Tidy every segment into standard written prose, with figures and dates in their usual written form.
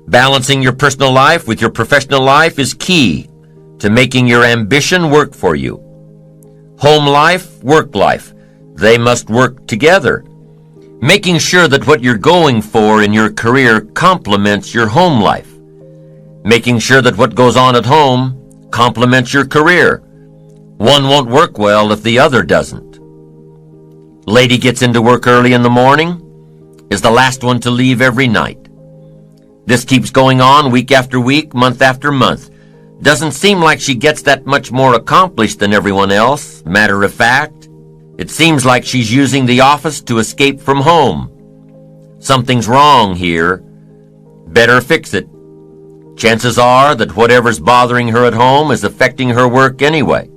Balancing your personal life with your professional life is key to making your ambition work for you. Home life, work life, they must work together. Making sure that what you're going for in your career complements your home life. Making sure that what goes on at home complements your career. One won't work well if the other doesn't. Lady gets into work early in the morning, is the last one to leave every night. This keeps going on week after week, month after month. Doesn't seem like she gets that much more accomplished than everyone else. Matter of fact, it seems like she's using the office to escape from home. Something's wrong here. Better fix it. Chances are that whatever's bothering her at home is affecting her work anyway.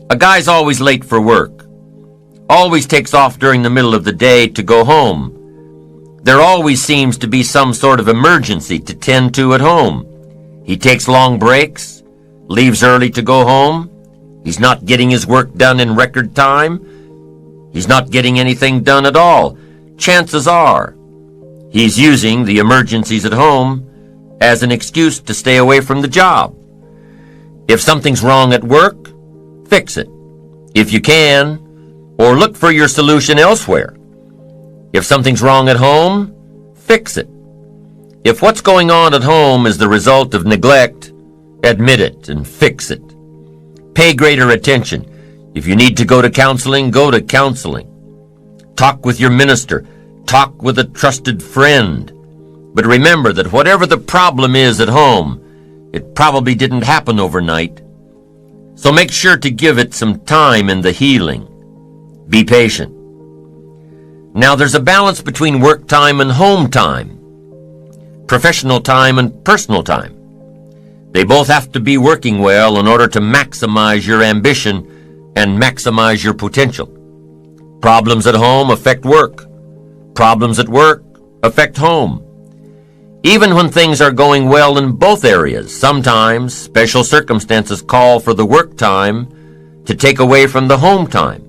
A guy's always late for work. Always takes off during the middle of the day to go home. There always seems to be some sort of emergency to tend to at home. He takes long breaks, leaves early to go home. He's not getting his work done in record time. He's not getting anything done at all. Chances are he's using the emergencies at home as an excuse to stay away from the job. If something's wrong at work, fix it, if you can, or look for your solution elsewhere. If something's wrong at home, fix it. If what's going on at home is the result of neglect, admit it and fix it. Pay greater attention. If you need to go to counseling, go to counseling. Talk with your minister. Talk with a trusted friend. But remember that whatever the problem is at home, it probably didn't happen overnight. So make sure to give it some time in the healing. Be patient. Now there's a balance between work time and home time, professional time and personal time. They both have to be working well in order to maximize your ambition and maximize your potential. Problems at home affect work. Problems at work affect home. Even when things are going well in both areas, sometimes special circumstances call for the work time to take away from the home time.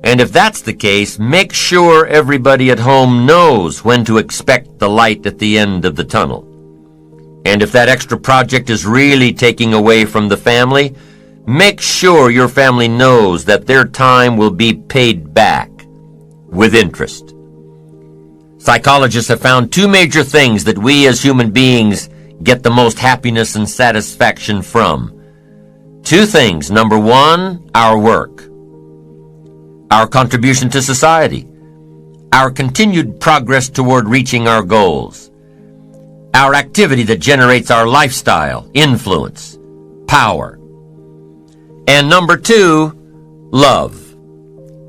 And if that's the case, make sure everybody at home knows when to expect the light at the end of the tunnel. And if that extra project is really taking away from the family, make sure your family knows that their time will be paid back with interest. Psychologists have found two major things that we as human beings get the most happiness and satisfaction from. Two things. Number one, our work. Our contribution to society, our continued progress toward reaching our goals, our activity that generates our lifestyle, influence, power. And number two, love.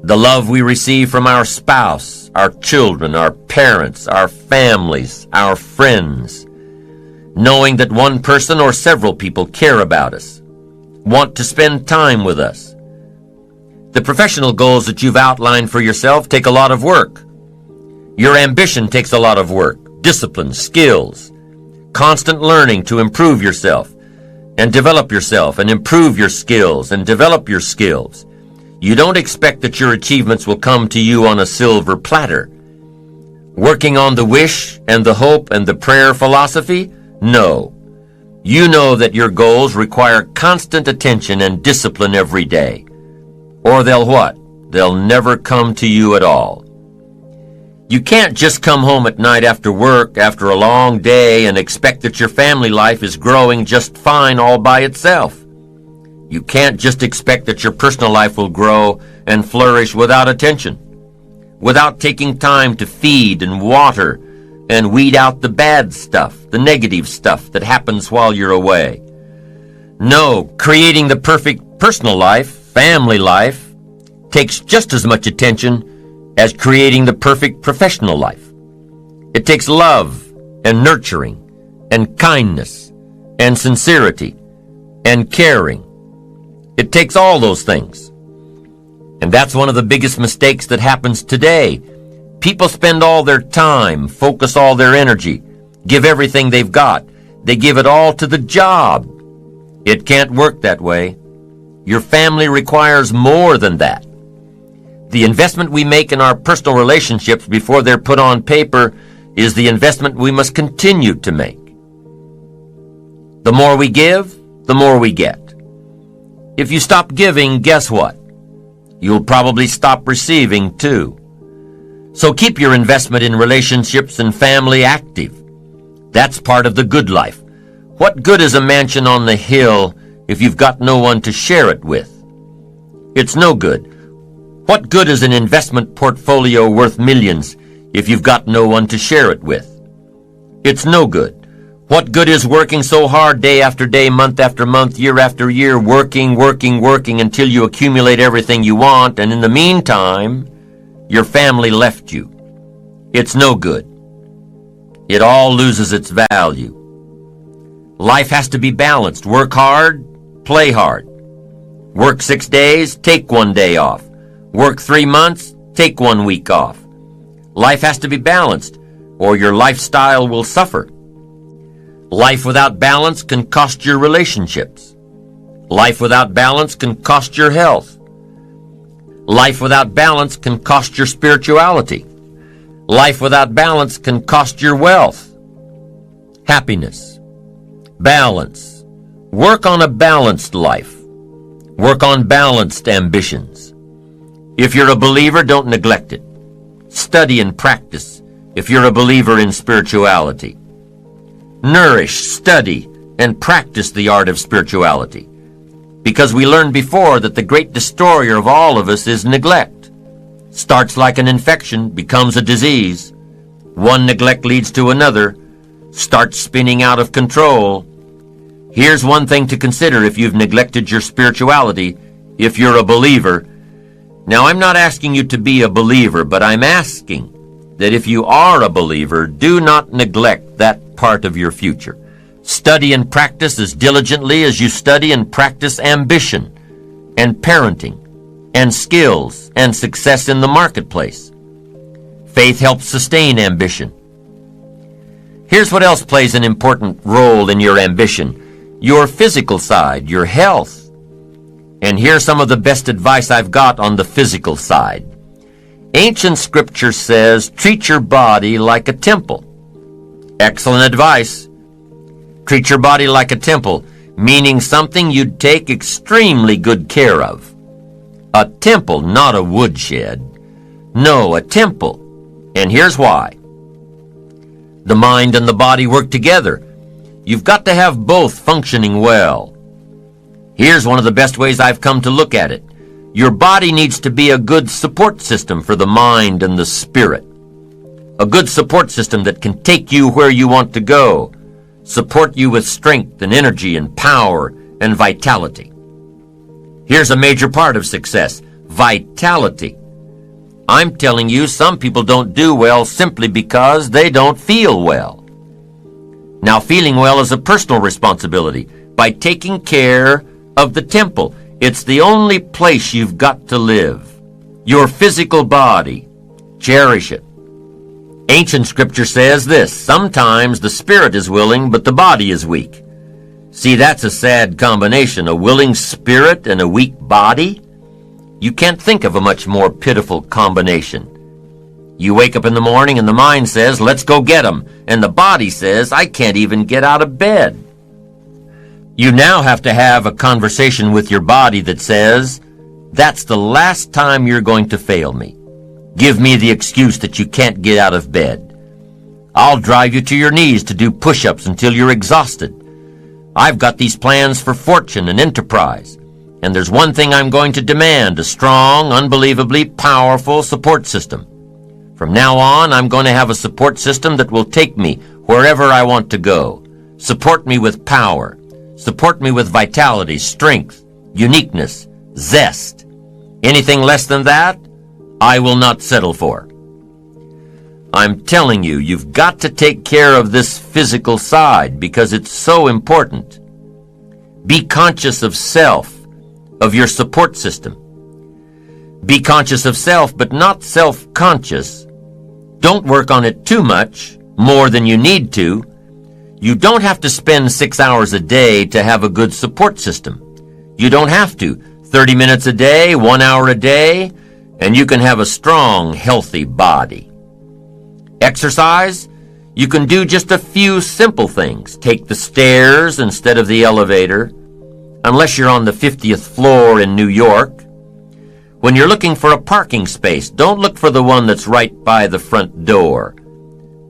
The love we receive from our spouse, our children, our parents, our families, our friends. Knowing that one person or several people care about us, want to spend time with us. The professional goals that you've outlined for yourself take a lot of work. Your ambition takes a lot of work, discipline, skills, constant learning to improve yourself and develop yourself and improve your skills and develop your skills. You don't expect that your achievements will come to you on a silver platter. Working on the wish and the hope and the prayer philosophy? No. You know that your goals require constant attention and discipline every day. Or they'll what? They'll never come to you at all. You can't just come home at night after work, after a long day, and expect that your family life is growing just fine all by itself. You can't just expect that your personal life will grow and flourish without attention, without taking time to feed and water and weed out the bad stuff, the negative stuff that happens while you're away. No, creating the perfect personal life, family life, takes just as much attention as creating the perfect professional life. It takes love and nurturing and kindness and sincerity and caring. It takes all those things. And that's one of the biggest mistakes that happens today. People spend all their time, focus all their energy, give everything they've got. They give it all to the job. It can't work that way. Your family requires more than that. The investment we make in our personal relationships before they're put on paper is the investment we must continue to make. The more we give, the more we get. If you stop giving, guess what? You'll probably stop receiving too. So keep your investment in relationships and family active. That's part of the good life. What good is a mansion on the hill if you've got no one to share it with? It's no good. What good is an investment portfolio worth millions if you've got no one to share it with? It's no good. What good is working so hard day after day, month after month, year after year, working until you accumulate everything you want, and in the meantime, your family left you? It's no good. It all loses its value. Life has to be balanced. Work hard, play hard. Work 6 days, take 1 day off. Work 3 months, take 1 week off. Life has to be balanced, or your lifestyle will suffer. Life without balance can cost your relationships. Life without balance can cost your health. Life without balance can cost your spirituality. Life without balance can cost your wealth. Happiness. Balance. Work on a balanced life. Work on balanced ambitions. If you're a believer, don't neglect it. Study and practice if you're a believer in spirituality. Nourish, study, and practice the art of spirituality. Because we learned before that the great destroyer of all of us is neglect. Starts like an infection, becomes a disease. One neglect leads to another, starts spinning out of control. Here's one thing to consider if you've neglected your spirituality, if you're a believer. Now, I'm not asking you to be a believer, but I'm asking that if you are a believer, do not neglect that part of your future. Study and practice as diligently as you study and practice ambition and parenting and skills and success in the marketplace. Faith helps sustain ambition. Here's what else plays an important role in your ambition: your physical side, your health. And here's some of the best advice I've got on the physical side. Ancient scripture says, treat your body like a temple. Excellent advice. Treat your body like a temple, meaning something you'd take extremely good care of. A temple, not a woodshed. No, a temple. And here's why. The mind and the body work together. You've got to have both functioning well. Here's one of the best ways I've come to look at it. Your body needs to be a good support system for the mind and the spirit. A good support system that can take you where you want to go, support you with strength and energy and power and vitality. Here's a major part of success: vitality. I'm telling you, some people don't do well simply because they don't feel well. Now, feeling well is a personal responsibility. By taking care of the temple, it's the only place you've got to live. Your physical body. Cherish it. Ancient scripture says this: sometimes the spirit is willing, but the body is weak. See, that's a sad combination, a willing spirit and a weak body. You can't think of a much more pitiful combination. You wake up in the morning and the mind says, let's go get 'em, and the body says, I can't even get out of bed. You now have to have a conversation with your body that says, that's the last time you're going to fail me. Give me the excuse that you can't get out of bed. I'll drive you to your knees to do push-ups until you're exhausted. I've got these plans for fortune and enterprise, and there's one thing I'm going to demand: a strong, unbelievably powerful support system. From now on, I'm going to have a support system that will take me wherever I want to go. Support me with power. Support me with vitality, strength, uniqueness, zest. Anything less than that, I will not settle for. I'm telling you, you've got to take care of this physical side because it's so important. Be conscious of self, of your support system. Be conscious of self, but not self-conscious. Don't work on it too much, more than you need to. You don't have to spend 6 hours a day to have a good support system. You don't have to. 30 minutes a day, 1 hour a day, and you can have a strong, healthy body. Exercise? You can do just a few simple things. Take the stairs instead of the elevator, unless you're on the 50th floor in New York. When you're looking for a parking space, don't look for the one that's right by the front door.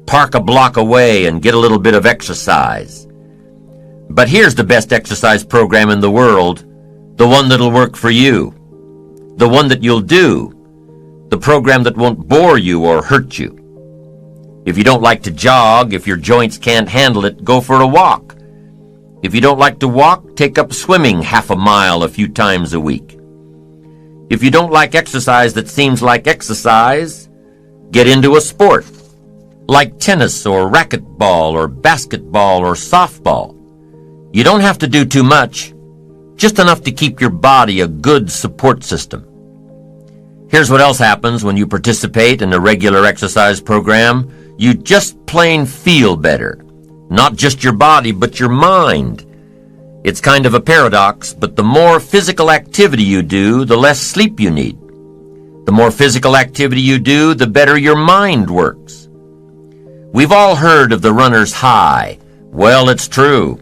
Park a block away and get a little bit of exercise. But here's the best exercise program in the world, the one that'll work for you, the one that you'll do, the program that won't bore you or hurt you. If you don't like to jog, if your joints can't handle it, go for a walk. If you don't like to walk, take up swimming half a mile a few times a week. If you don't like exercise that seems like exercise, get into a sport, like tennis or racquetball or basketball or softball. You don't have to do too much, just enough to keep your body a good support system. Here's what else happens when you participate in a regular exercise program. You just plain feel better. Not just your body, but your mind. It's kind of a paradox, but the more physical activity you do, the less sleep you need. The more physical activity you do, the better your mind works. We've all heard of the runner's high. Well, it's true.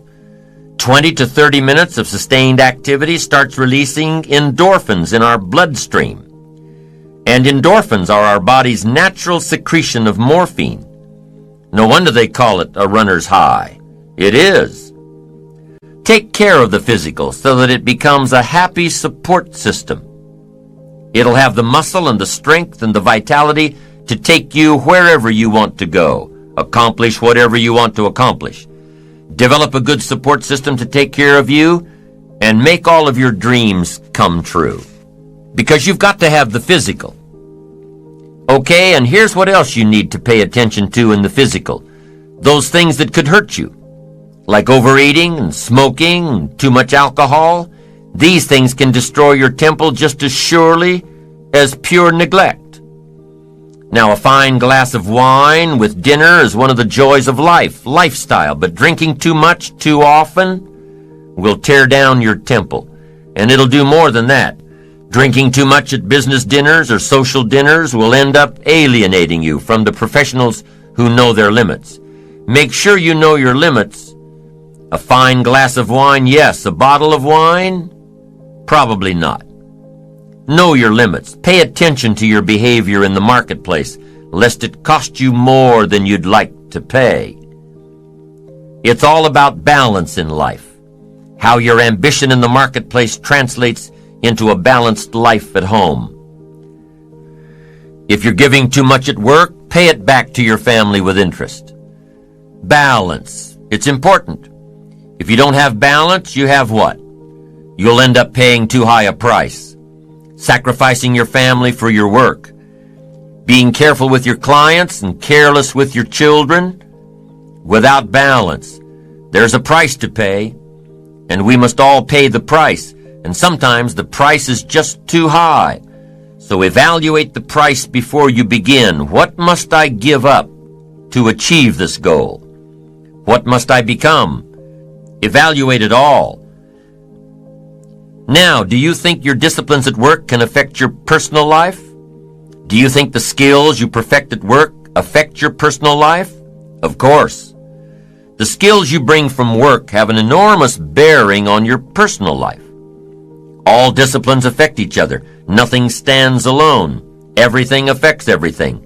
20 to 30 minutes of sustained activity starts releasing endorphins in our bloodstream. And endorphins are our body's natural secretion of morphine. No wonder they call it a runner's high. It is. Take care of the physical so that it becomes a happy support system. It'll have the muscle and the strength and the vitality to take you wherever you want to go, accomplish whatever you want to accomplish. Develop a good support system to take care of you and make all of your dreams come true. Because you've got to have the physical. Okay, and here's what else you need to pay attention to in the physical. Those things that could hurt you, like overeating and smoking and too much alcohol. These things can destroy your temple just as surely as pure neglect. Now, a fine glass of wine with dinner is one of the joys of life, lifestyle, but drinking too much too often will tear down your temple, and it'll do more than that. Drinking too much at business dinners or social dinners will end up alienating you from the professionals who know their limits. Make sure you know your limits. A fine glass of wine, yes. A bottle of wine? Probably not. Know your limits. Pay attention to your behavior in the marketplace, lest it cost you more than you'd like to pay. It's all about balance in life. How your ambition in the marketplace translates into a balanced life at home. If you're giving too much at work, pay it back to your family with interest. Balance. It's important. If you don't have balance, you have what? You'll end up paying too high a price, sacrificing your family for your work, being careful with your clients and careless with your children. Without balance, there's a price to pay, and we must all pay the price. And sometimes the price is just too high. So evaluate the price before you begin. What must I give up to achieve this goal? What must I become? Evaluate it all. Now, do you think your disciplines at work can affect your personal life? Do you think the skills you perfect at work affect your personal life? Of course. The skills you bring from work have an enormous bearing on your personal life. All disciplines affect each other. Nothing stands alone. Everything affects everything.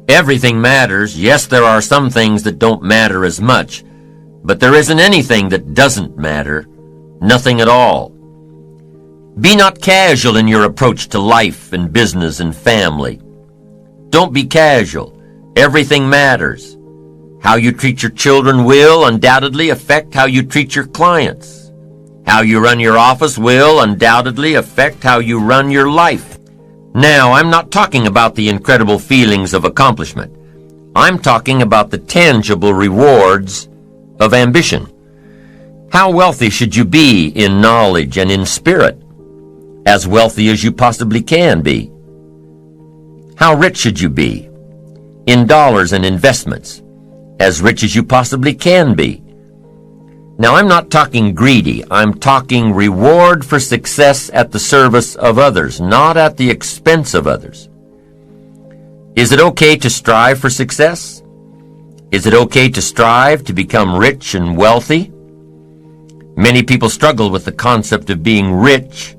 Everything matters. Yes, there are some things that don't matter as much, but there isn't anything that doesn't matter. Nothing at all. Be not casual in your approach to life and business and family. Don't be casual. Everything matters. How you treat your children will undoubtedly affect how you treat your clients. How you run your office will undoubtedly affect how you run your life. Now, I'm not talking about the incredible feelings of accomplishment. I'm talking about the tangible rewards of ambition. How wealthy should you be in knowledge and in spirit? As wealthy as you possibly can be. How rich should you be? In dollars and investments. As rich as you possibly can be. Now, I'm not talking greedy. I'm talking reward for success at the service of others, not at the expense of others. Is it okay to strive for success? Is it okay to strive to become rich and wealthy? Many people struggle with the concept of being rich.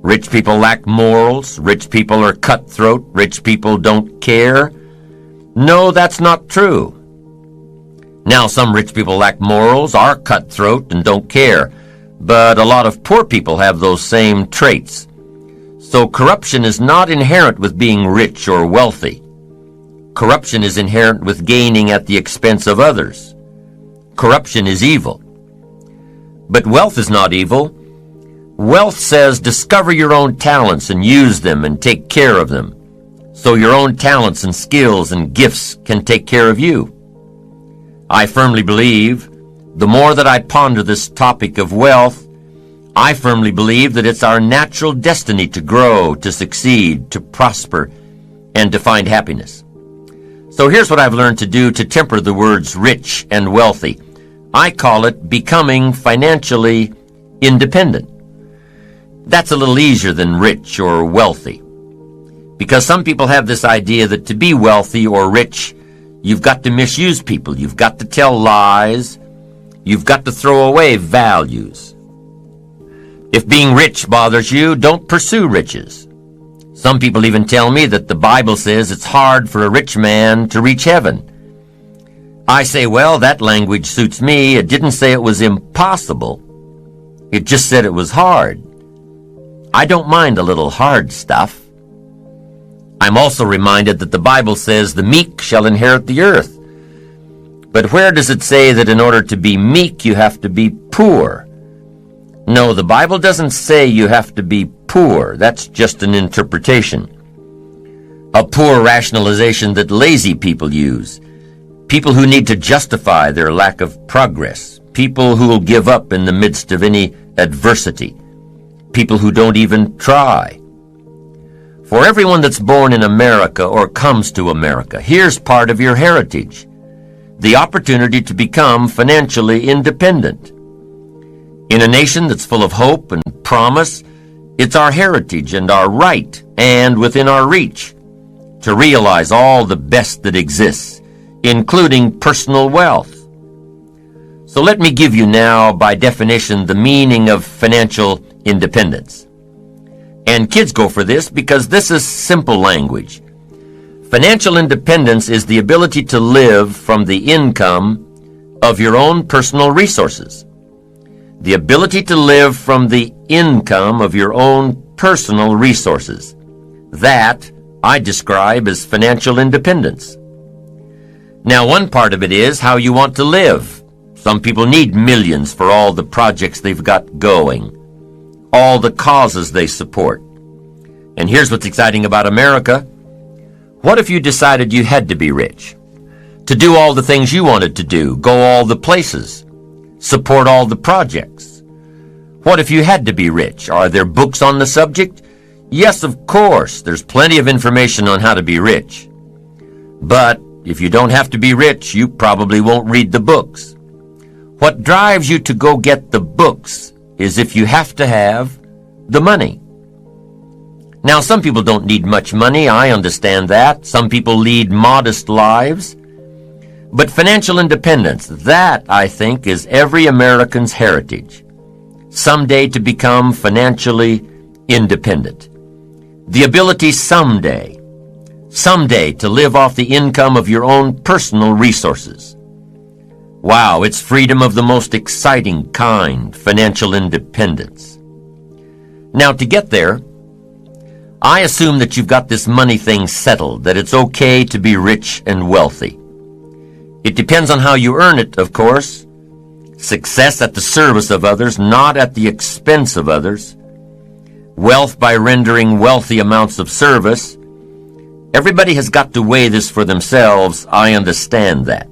Rich people lack morals. Rich people are cutthroat. Rich people don't care. No, that's not true. Now, some rich people lack morals, are cutthroat, and don't care. But a lot of poor people have those same traits. So corruption is not inherent with being rich or wealthy. Corruption is inherent with gaining at the expense of others. Corruption is evil. But wealth is not evil. Wealth says discover your own talents and use them and take care of them, so your own talents and skills and gifts can take care of you. I firmly believe, the more that I ponder this topic of wealth, I firmly believe that it's our natural destiny to grow, to succeed, to prosper, and to find happiness. So here's what I've learned to do to temper the words rich and wealthy. I call it becoming financially independent. That's a little easier than rich or wealthy, because some people have this idea that to be wealthy or rich, you've got to misuse people, you've got to tell lies, you've got to throw away values. If being rich bothers you, don't pursue riches. Some people even tell me that the Bible says it's hard for a rich man to reach heaven. I say, well, that language suits me. It didn't say it was impossible. It just said it was hard. I don't mind a little hard stuff. I'm also reminded that the Bible says the meek shall inherit the earth. But where does it say that in order to be meek you have to be poor? No, the Bible doesn't say you have to be poor. That's just an interpretation. A poor rationalization that lazy people use. People who need to justify their lack of progress. People who will give up in the midst of any adversity. People who don't even try. For everyone that's born in America or comes to America, here's part of your heritage. The opportunity to become financially independent. In a nation that's full of hope and promise, it's our heritage and our right, and within our reach, to realize all the best that exists, including personal wealth. So let me give you now, by definition, the meaning of financial independence. And kids go for this because this is simple language. Financial independence is the ability to live from the income of your own personal resources. The ability to live from the income of your own personal resources. That I describe as financial independence. Now, one part of it is how you want to live. Some people need millions for all the projects they've got going, all the causes they support. And here's what's exciting about America. What if you decided you had to be rich? To do all the things you wanted to do, go all the places, support all the projects. What if you had to be rich? Are there books on the subject? Yes, of course. There's plenty of information on how to be rich. But if you don't have to be rich, you probably won't read the books. What drives you to go get the books is if you have to have the money. Now, some people don't need much money. I understand that. Some people lead modest lives. But financial independence, that, I think, is every American's heritage. Someday to become financially independent. The ability someday to live off the income of your own personal resources. Wow, it's freedom of the most exciting kind, financial independence. Now, to get there, I assume that you've got this money thing settled, that it's okay to be rich and wealthy. It depends on how you earn it, of course. Success at the service of others, not at the expense of others. Wealth by rendering wealthy amounts of service. Everybody has got to weigh this for themselves. I understand that.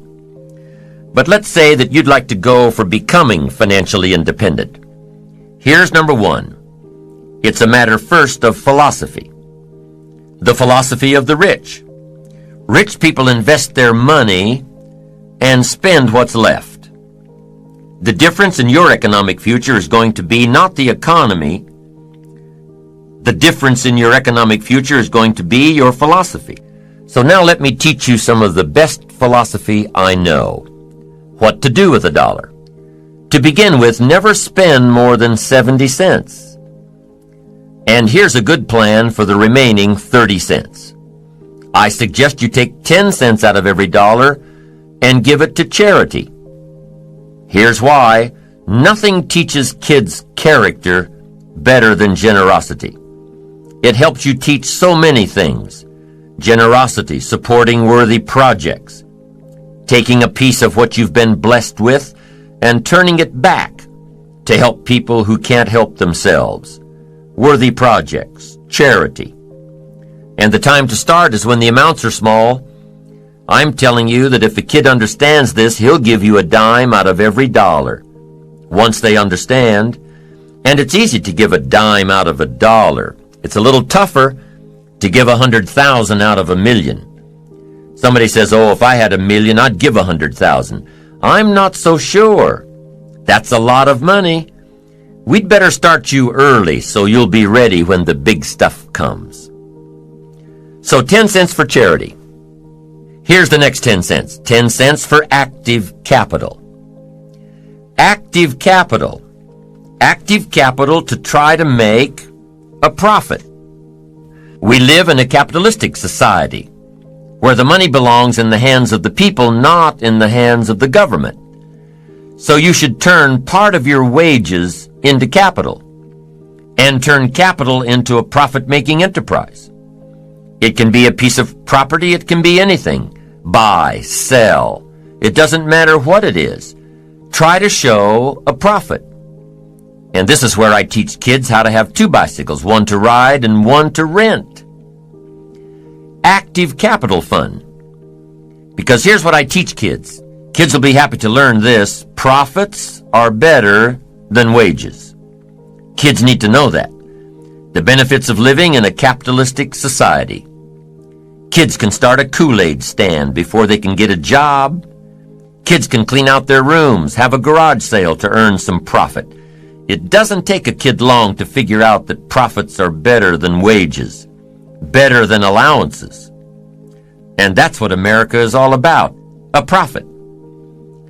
But let's say that you'd like to go for becoming financially independent. Here's number one. It's a matter first of philosophy. The philosophy of the rich. Rich people invest their money and spend what's left. The difference in your economic future is going to be not the economy. The difference in your economic future is going to be your philosophy. So now let me teach you some of the best philosophy I know. What to do with a dollar. To begin with, never spend more than 70 cents. And here's a good plan for the remaining 30 cents. I suggest you take 10 cents out of every dollar and give it to charity. Here's why. Nothing teaches kids character better than generosity. It helps you teach so many things. Generosity, supporting worthy projects, taking a piece of what you've been blessed with and turning it back to help people who can't help themselves. Worthy projects, charity. And the time to start is when the amounts are small. I'm telling you that if a kid understands this, he'll give you a dime out of every dollar. Once they understand, and it's easy to give a dime out of a dollar. It's a little tougher to give 100,000 out of a million. Somebody says, oh, if I had 1,000,000, I'd give 100,000. I'm not so sure. That's a lot of money. We'd better start you early so you'll be ready when the big stuff comes. So 10 cents for charity. Here's the next 10 cents. 10 cents for active capital. Active capital. Active capital to try to make a profit. We live in a capitalistic society where the money belongs in the hands of the people, not in the hands of the government. So you should turn part of your wages into capital and turn capital into a profit-making enterprise. It can be a piece of property. It can be anything. Buy, sell. It doesn't matter what it is. Try to show a profit. And this is where I teach kids how to have 2 bicycles, one to ride and one to rent. Active capital fund. Because here's what I teach kids. Kids will be happy to learn this. Profits are better than wages. Kids need to know that. The benefits of living in a capitalistic society. Kids can start a Kool-Aid stand before they can get a job. Kids can clean out their rooms, have a garage sale to earn some profit. It doesn't take a kid long to figure out that profits are better than wages, better than allowances. And that's what America is all about, a profit.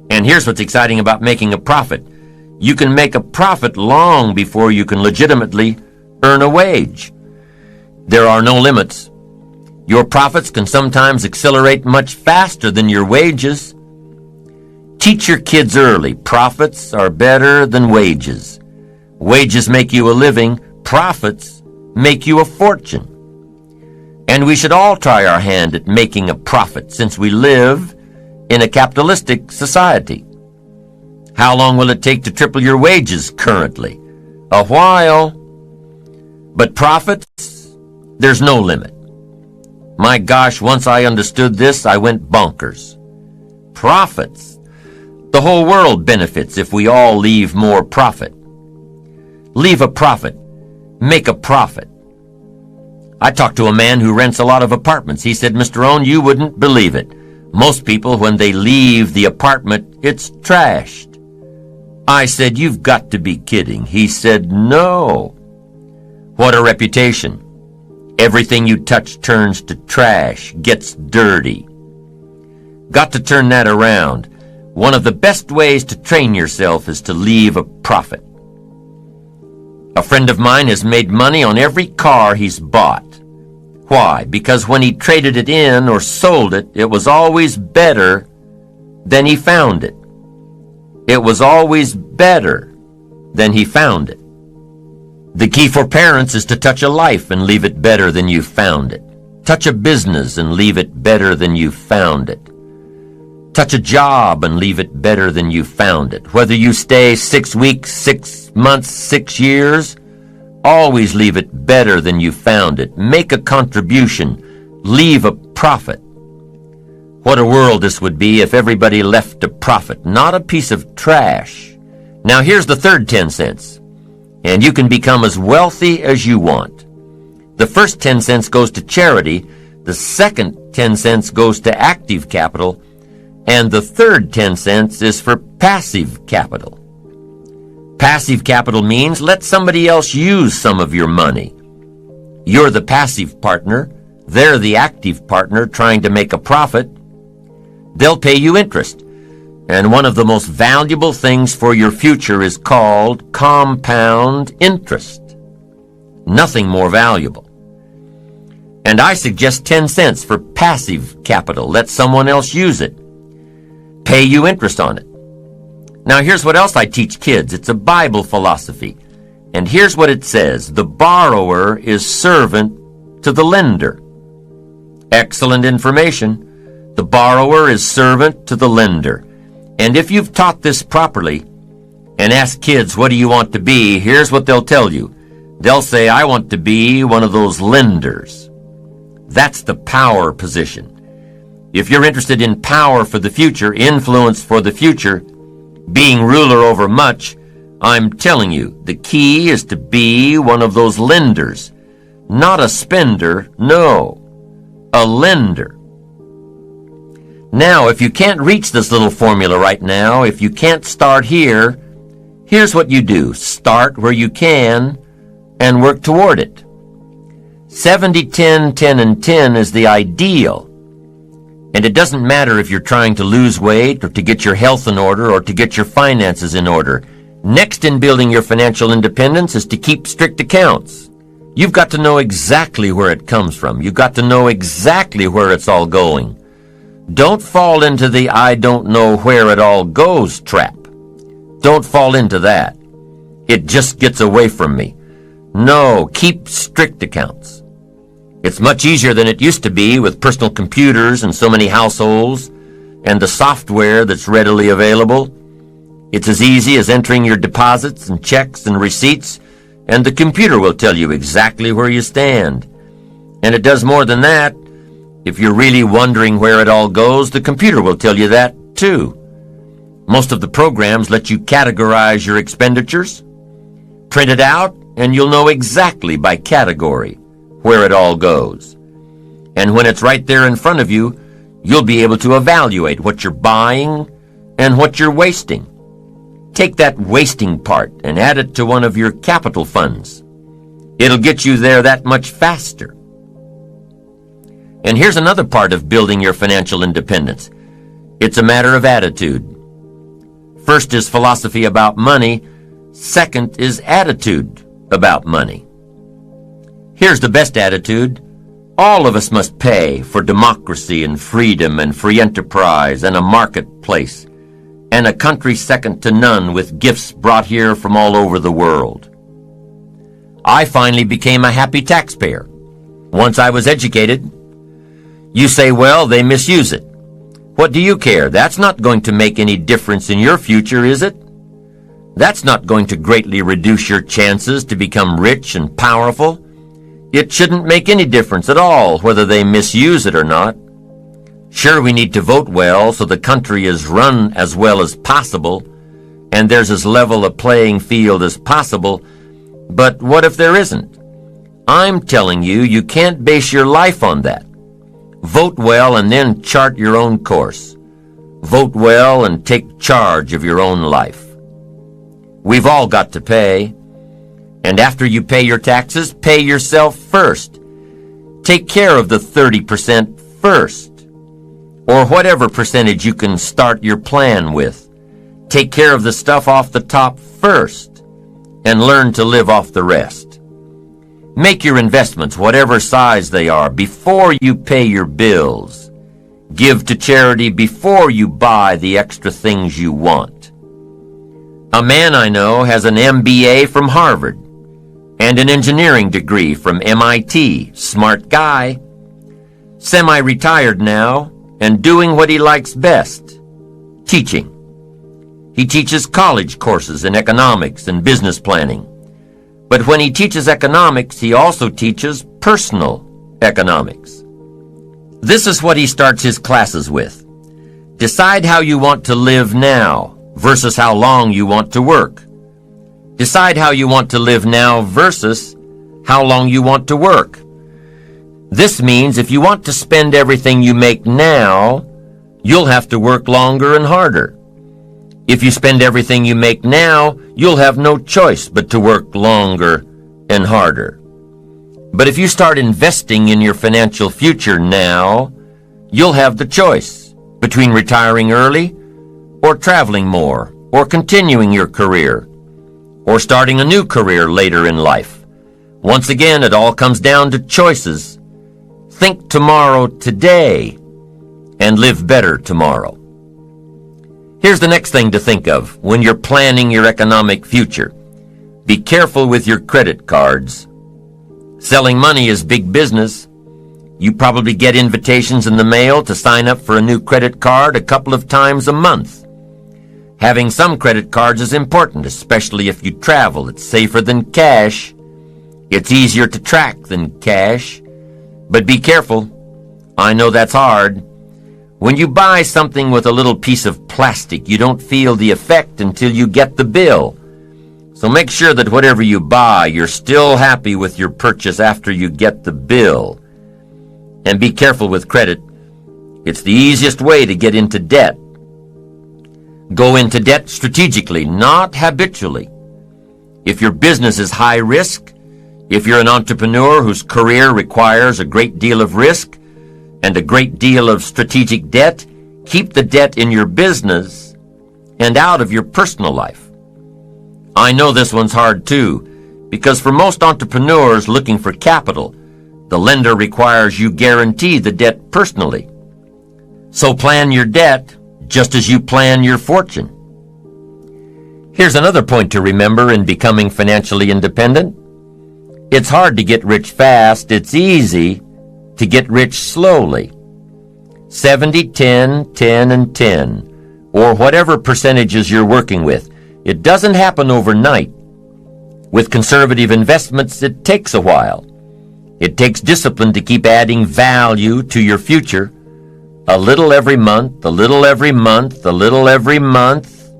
And here's what's exciting about making a profit. You can make a profit long before you can legitimately earn a wage. There are no limits. Your profits can sometimes accelerate much faster than your wages. Teach your kids early. Profits are better than wages. Wages make you a living. Profits make you a fortune. And we should all try our hand at making a profit since we live in a capitalistic society. How long will it take to triple your wages currently? A while. But profits, there's no limit. My gosh, once I understood this, I went bonkers. Profits. The whole world benefits if we all leave more profit. Leave a profit. Make a profit. I talked to a man who rents a lot of apartments. He said, Mr. Rohn, you wouldn't believe it. Most people, when they leave the apartment, it's trashed. I said, you've got to be kidding. He said, no. What a reputation. Everything you touch turns to trash, gets dirty. Got to turn that around. One of the best ways to train yourself is to leave a profit. A friend of mine has made money on every car he's bought. Why? Because when he traded it in or sold it, it was always better than he found it. It was always better than he found it. The key for parents is to touch a life and leave it better than you found it. Touch a business and leave it better than you found it. Touch a job and leave it better than you found it. Whether you stay 6 weeks, 6 months, 6 years, always leave it better than you found it. Make a contribution. Leave a profit. What a world this would be if everybody left a profit, not a piece of trash. Now here's the third 10 cents. And you can become as wealthy as you want. The first 10 cents goes to charity. The second 10 cents goes to active capital. And the third 10 cents is for passive capital. Passive capital means let somebody else use some of your money. You're the passive partner. They're the active partner trying to make a profit. They'll pay you interest. And one of the most valuable things for your future is called compound interest. Nothing more valuable. And I suggest 10 cents for passive capital. Let someone else use it. Pay you interest on it. Now here's what else I teach kids. It's a Bible philosophy. And here's what it says. The borrower is servant to the lender. Excellent information. The borrower is servant to the lender. And if you've taught this properly and asked kids, what do you want to be? Here's what they'll tell you. They'll say, I want to be one of those lenders. That's the power position. If you're interested in power for the future, influence for the future, being ruler over much, I'm telling you, the key is to be one of those lenders. Not a spender, no, a lender. Now, if you can't reach this little formula right now, if you can't start here, here's what you do. Start where you can and work toward it. 70, 10, 10, and 10 is the ideal. And it doesn't matter if you're trying to lose weight or to get your health in order or to get your finances in order. Next in building your financial independence is to keep strict accounts. You've got to know exactly where it comes from. You've got to know exactly where it's all going. Don't fall into the I don't know where it all goes trap. Don't fall into that. It just gets away from me. No, keep strict accounts. It's much easier than it used to be with personal computers and so many households and the software that's readily available. It's as easy as entering your deposits and checks and receipts, and the computer will tell you exactly where you stand. And it does more than that. If you're really wondering where it all goes, the computer will tell you that too. Most of the programs let you categorize your expenditures. Print it out, and you'll know exactly by category where it all goes. And when it's right there in front of you, you'll be able to evaluate what you're buying and what you're wasting. Take that wasting part and add it to one of your capital funds. It'll get you there that much faster. And here's another part of building your financial independence. It's a matter of attitude. First is philosophy about money. Second is attitude about money. Here's the best attitude. All of us must pay for democracy and freedom and free enterprise and a marketplace and a country second to none with gifts brought here from all over the world. I finally became a happy taxpayer once I was educated. You say, well, they misuse it. What do you care? That's not going to make any difference in your future, is it? That's not going to greatly reduce your chances to become rich and powerful. It shouldn't make any difference at all whether they misuse it or not. Sure, we need to vote well so the country is run as well as possible, and there's as level a playing field as possible, but what if there isn't? I'm telling you, you can't base your life on that. Vote well and then chart your own course. Vote well and take charge of your own life. We've all got to pay. And after you pay your taxes, pay yourself first. Take care of the 30% first, or whatever percentage you can start your plan with. Take care of the stuff off the top first, and learn to live off the rest. Make your investments, whatever size they are, before you pay your bills. Give to charity before you buy the extra things you want. A man I know has an MBA from Harvard and an engineering degree from MIT. Smart guy. Semi-retired now and doing what he likes best, teaching. He teaches college courses in economics and business planning. But when he teaches economics, he also teaches personal economics. This is what he starts his classes with. Decide how you want to live now versus how long you want to work. Decide how you want to live now versus how long you want to work. This means if you want to spend everything you make now, you'll have to work longer and harder. If you spend everything you make now, you'll have no choice but to work longer and harder. But if you start investing in your financial future now, you'll have the choice. between retiring early or traveling more or continuing your career or starting a new career later in life. Once again, it all comes down to choices. Think tomorrow today and live better tomorrow. Here's the next thing to think of when you're planning your economic future. Be careful with your credit cards. Selling money is big business. You probably get invitations in the mail to sign up for a new credit card a couple of times a month. Having some credit cards is important, especially if you travel. It's safer than cash. It's easier to track than cash. But be careful. I know that's hard. When you buy something with a little piece of plastic, you don't feel the effect until you get the bill. So make sure that whatever you buy, you're still happy with your purchase after you get the bill. And be careful with credit. It's the easiest way to get into debt. Go into debt strategically, not habitually. If your business is high risk, if you're an entrepreneur whose career requires a great deal of risk and a great deal of strategic debt, keep the debt in your business and out of your personal life. I know this one's hard too, because for most entrepreneurs looking for capital, the lender requires you guarantee the debt personally. So plan your debt just as you plan your fortune. Here's another point to remember in becoming financially independent. It's hard to get rich fast. It's easy to get rich slowly. 70, 10, 10, and 10, or whatever percentages you're working with. It doesn't happen overnight. With conservative investments, it takes a while. It takes discipline to keep adding value to your future. A little every month, a little every month, a little every month.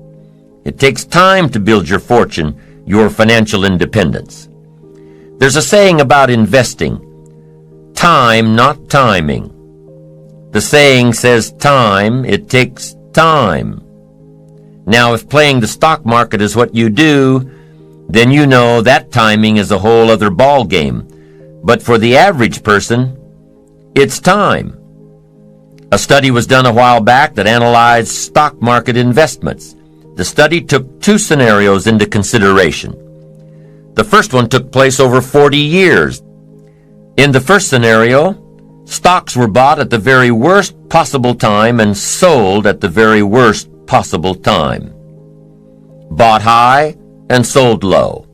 It takes time to build your fortune, your financial independence. There's a saying about investing, time, not timing. The saying says time, it takes time. Now, if playing the stock market is what you do, then you know that timing is a whole other ball game. But for the average person, it's time. A study was done a while back that analyzed stock market investments. The study took two scenarios into consideration. The first one took place over 40 years. In the first scenario, stocks were bought at the very worst possible time and sold at the very worst possible time. Bought high and sold low.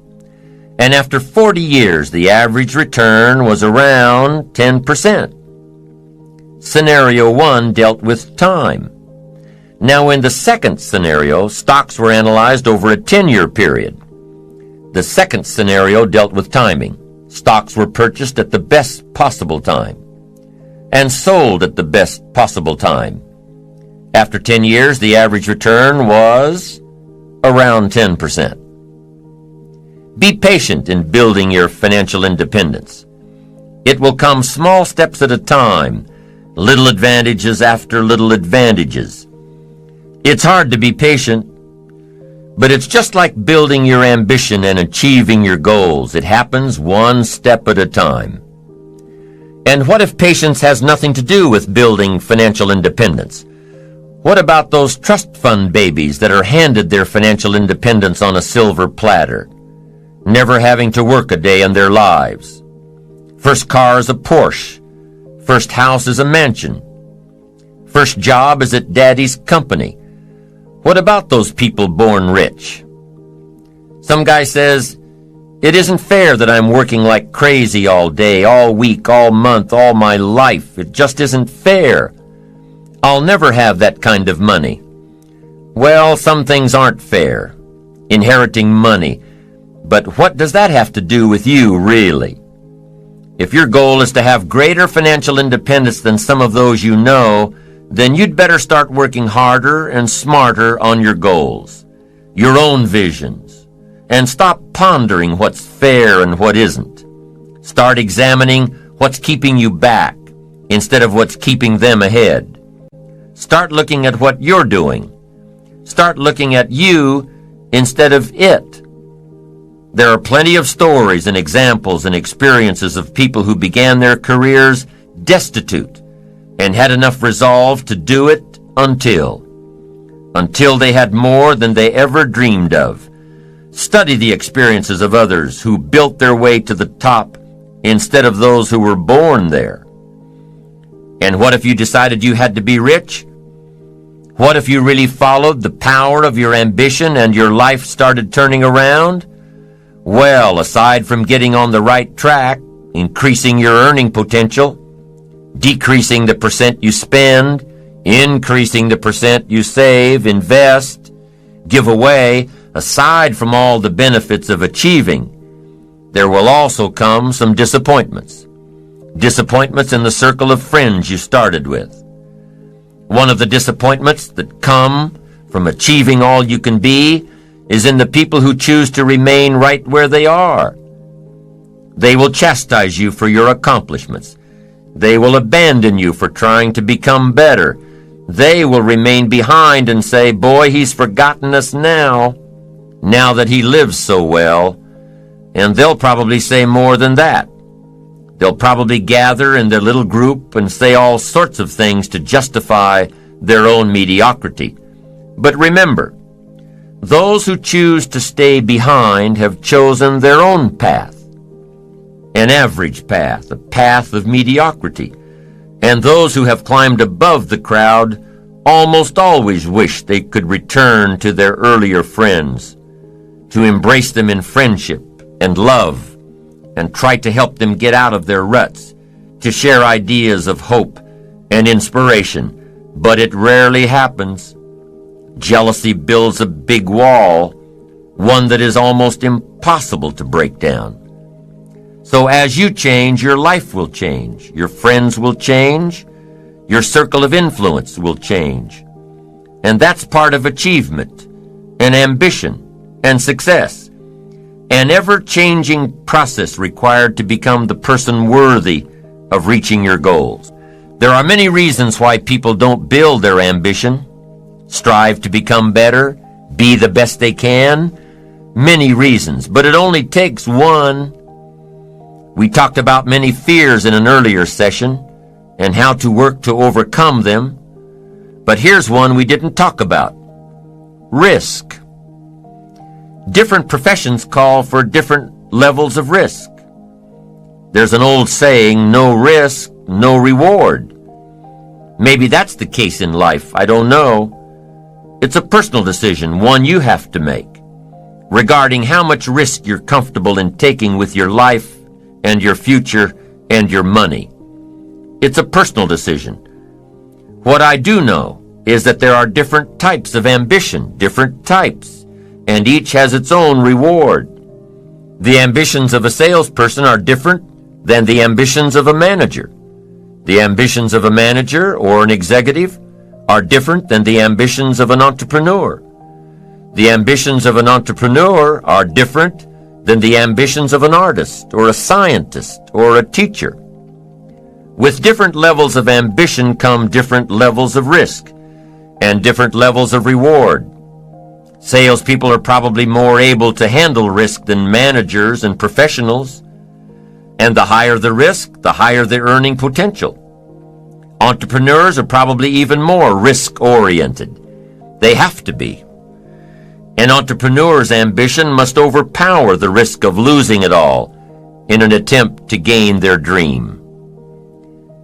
And after 40 years, the average return was around 10%. Scenario 1 dealt with time. Now in the second scenario, stocks were analyzed over a 10-year period. The second scenario dealt with timing. Stocks were purchased at the best possible time and sold at the best possible time. After 10 years, the average return was around 10%. Be patient in building your financial independence. It will come small steps at a time, little advantages after little advantages. It's hard to be patient, but it's just like building your ambition and achieving your goals. It happens one step at a time. And what if patience has nothing to do with building financial independence? What about those trust fund babies that are handed their financial independence on a silver platter, never having to work a day in their lives? First car is a Porsche. First house is a mansion. First job is at daddy's company. What about those people born rich? Some guy says, "It isn't fair that I'm working like crazy all day, all week, all month, all my life. It just isn't fair. I'll never have that kind of money." Well, some things aren't fair. Inheriting money. But what does that have to do with you, really? If your goal is to have greater financial independence than some of those you know, then you'd better start working harder and smarter on your goals, your own visions, and stop pondering what's fair and what isn't. Start examining what's keeping you back instead of what's keeping them ahead. Start looking at what you're doing. Start looking at you instead of it. There are plenty of stories and examples and experiences of people who began their careers destitute and had enough resolve to do it until they had more than they ever dreamed of. Study the experiences of others who built their way to the top instead of those who were born there. And what if you decided you had to be rich? What if you really followed the power of your ambition and your life started turning around? Well, aside from getting on the right track, increasing your earning potential, decreasing the percent you spend, increasing the percent you save, invest, give away, aside from all the benefits of achieving, there will also come some disappointments. Disappointments in the circle of friends you started with. One of the disappointments that come from achieving all you can be is in the people who choose to remain right where they are. They will chastise you for your accomplishments. They will abandon you for trying to become better. They will remain behind and say, "Boy, he's forgotten us now that he lives so well." And they'll probably say more than that. They'll probably gather in their little group and say all sorts of things to justify their own mediocrity. But remember, those who choose to stay behind have chosen their own path, an average path, a path of mediocrity. And those who have climbed above the crowd almost always wish they could return to their earlier friends, to embrace them in friendship and love, and try to help them get out of their ruts, to share ideas of hope and inspiration. But it rarely happens. Jealousy builds a big wall, one that is almost impossible to break down. So as you change, your life will change, your friends will change, your circle of influence will change. And that's part of achievement and ambition and success. An ever-changing process required to become the person worthy of reaching your goals. There are many reasons why people don't build their ambition, strive to become better, be the best they can. Many reasons, but it only takes one. We talked about many fears in an earlier session and how to work to overcome them. But here's one we didn't talk about: risk. Different professions call for different levels of risk. There's an old saying, no risk, no reward. Maybe that's the case in life, I don't know. It's a personal decision, one you have to make, regarding how much risk you're comfortable in taking with your life and your future and your money. It's a personal decision. What I do know is that there are different types of ambition, different types, and each has its own reward. The ambitions of a salesperson are different than the ambitions of a manager. The ambitions of a manager or an executive are different than the ambitions of an entrepreneur. The ambitions of an entrepreneur are different than the ambitions of an artist or a scientist or a teacher. With different levels of ambition come different levels of risk and different levels of reward. Salespeople are probably more able to handle risk than managers and professionals. And the higher the risk, the higher the earning potential. Entrepreneurs are probably even more risk-oriented. They have to be. An entrepreneur's ambition must overpower the risk of losing it all in an attempt to gain their dream.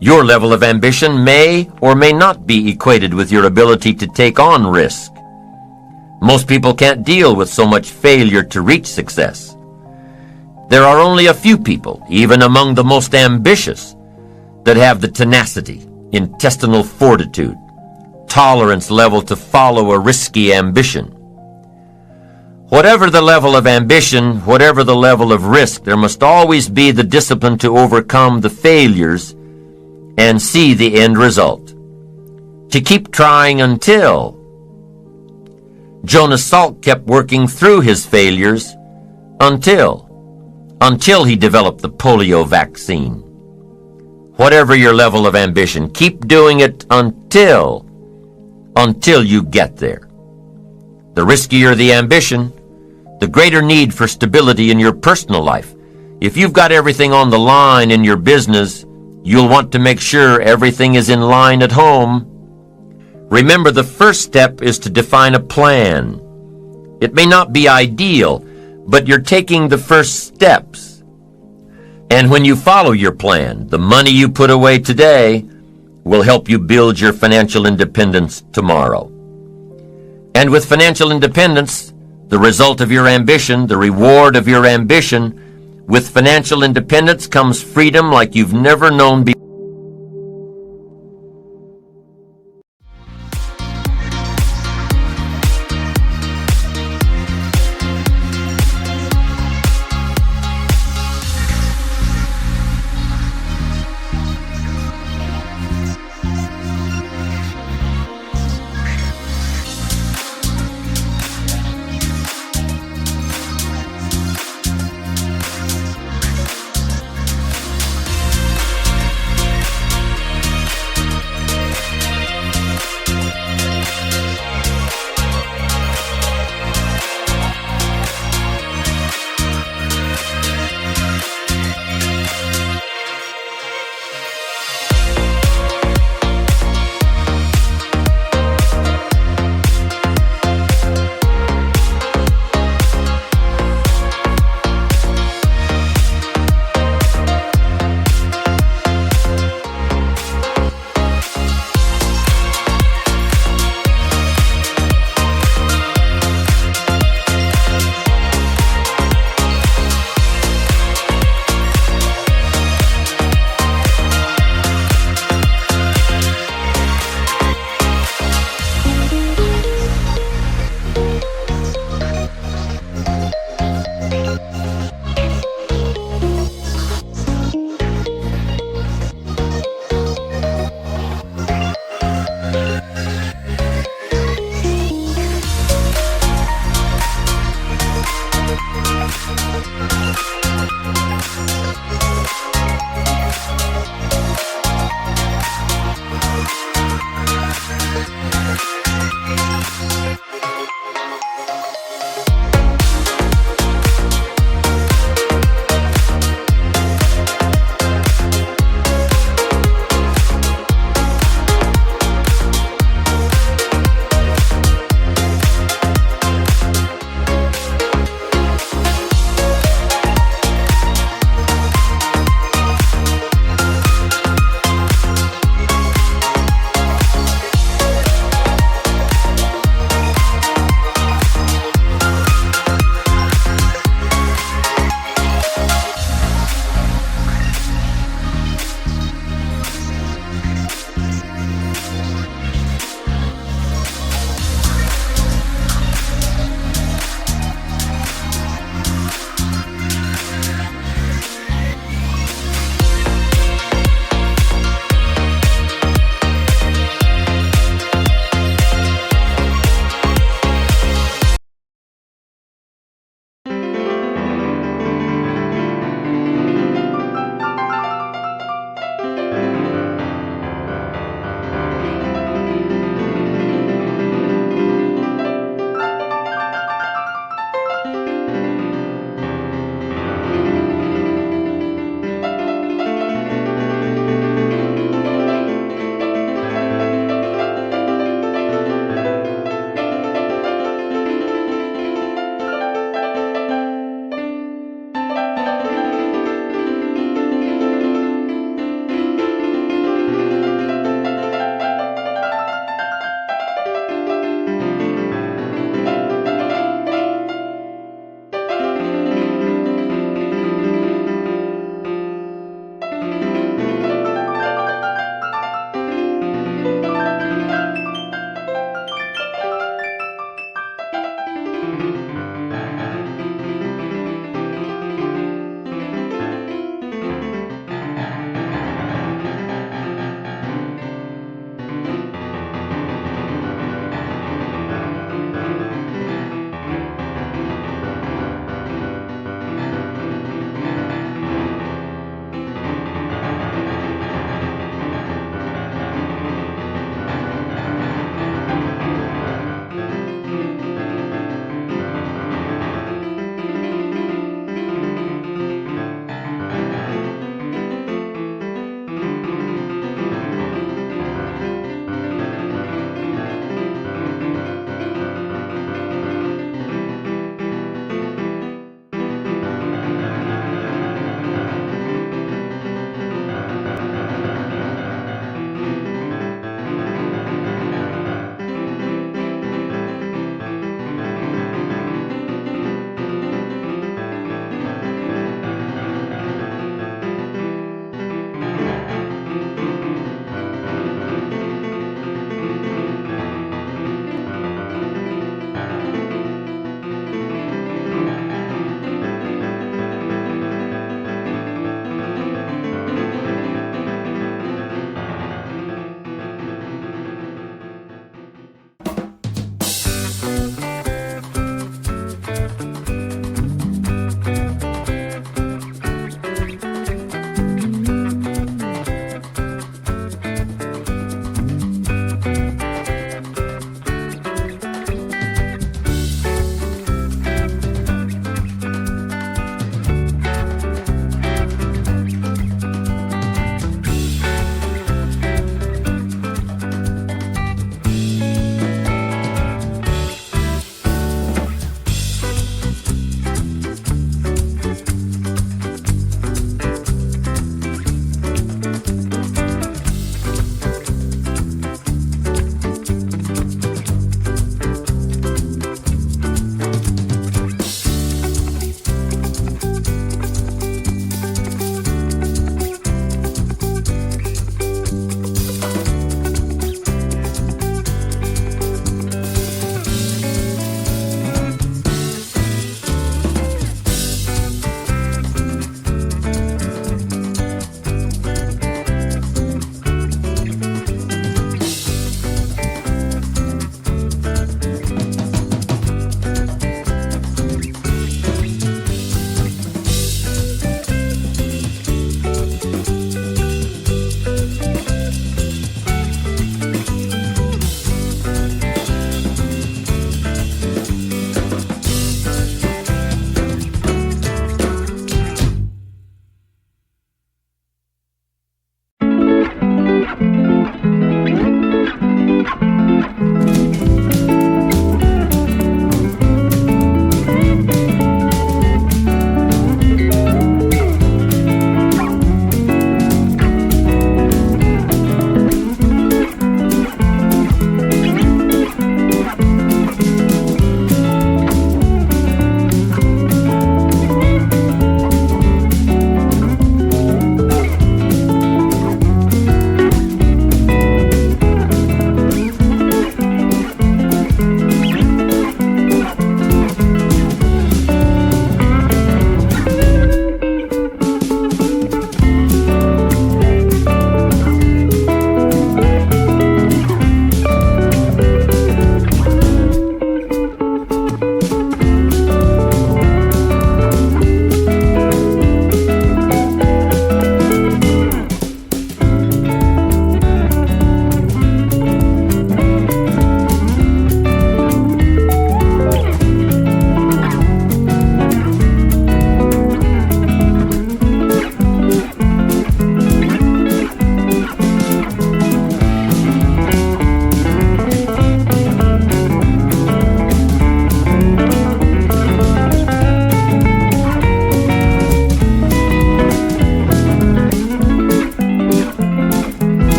Your level of ambition may or may not be equated with your ability to take on risk. Most people can't deal with so much failure to reach success. There are only a few people, even among the most ambitious, that have the tenacity, intestinal fortitude, tolerance level to follow a risky ambition. Whatever the level of ambition, whatever the level of risk, there must always be the discipline to overcome the failures and see the end result. To keep trying until. Jonas Salk kept working through his failures until he developed the polio vaccine. Whatever your level of ambition, keep doing it until you get there. The riskier the ambition, the greater need for stability in your personal life. If you've got everything on the line in your business, you'll want to make sure everything is in line at home. Remember, the first step is to define a plan. It may not be ideal, but you're taking the first steps. And when you follow your plan, the money you put away today will help you build your financial independence tomorrow. And with financial independence, the result of your ambition, the reward of your ambition, with financial independence comes freedom like you've never known before.